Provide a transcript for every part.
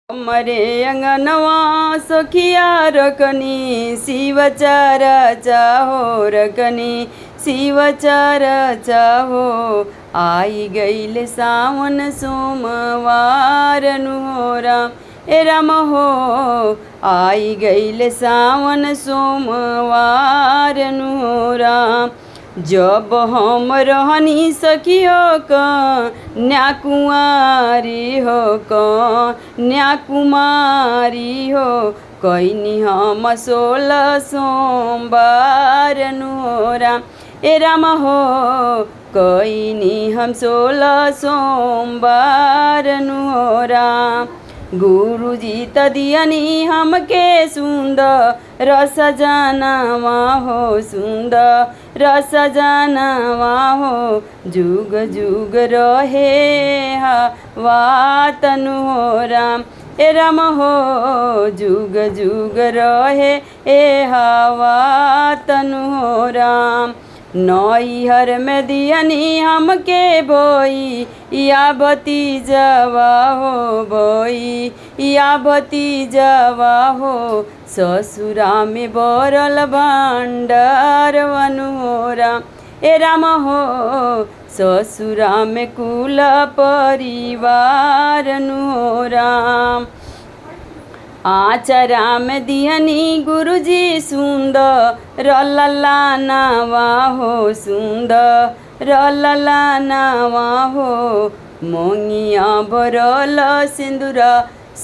मरे अंगनवा सखिया रकनी शिव चारा चाहो रकनी शिव चारा चाहो आई गईल सावन सोमवार नुहोरा ए राम हो आई गईल सावन सोमवार नुहोरा। जब हम रहनी सखियो कन्या कुंवारी हो कन्या कुमारी हो कैनी हम 16 सोमवार नुहोरा ए राम हो कैनी हम 16 सोमवार नुहोरा। गुरुजी त दियनी हमके सुंदर रस जानवा हो सुंदर रस जानवा हो जुग जुग रहे हवा तनु हो राम ए राम हो जुग जुग रहे ए हवा तनु हो राम। नैहर में दियनी हमके बोई या भतीजवा हो बोई या भतीजवा हो ससुरा में बरल भंडार वनुहोरा ए राम हो ससुरा में कुल परिवार नुहोरा। आचरा में दिहनी गुरुजी सुंदर लला नावा हो सुंदर लला नावा हो मोंगिया भरल सिंदूर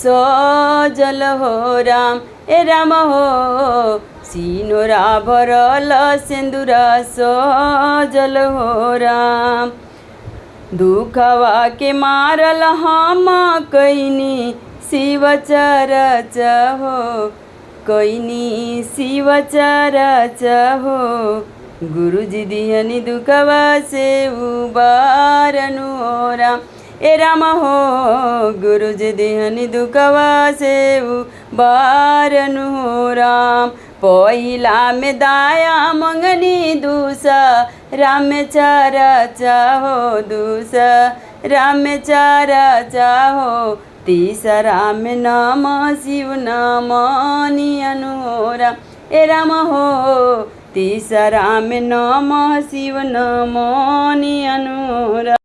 सजल हो राम ए राम हो सिनोरा भरल सिंदूर सजल हो राम। दुखवा के मारल हम कैनी शिव चरच हो कैनी शिव चरच हो गुरुजी दिहनी दुखवा से उबारनु हो राम ए राम हो गुरुजी दिहनी दुखवा से उबारनु हो राम। पहिला में दाया मंगनी दूसरा में चरच हो दूसरा में चरच हो तीसरा में नम शिव नमनि अनुरा ए राम हो तीसरा में नम शिव नमनि अनुरा।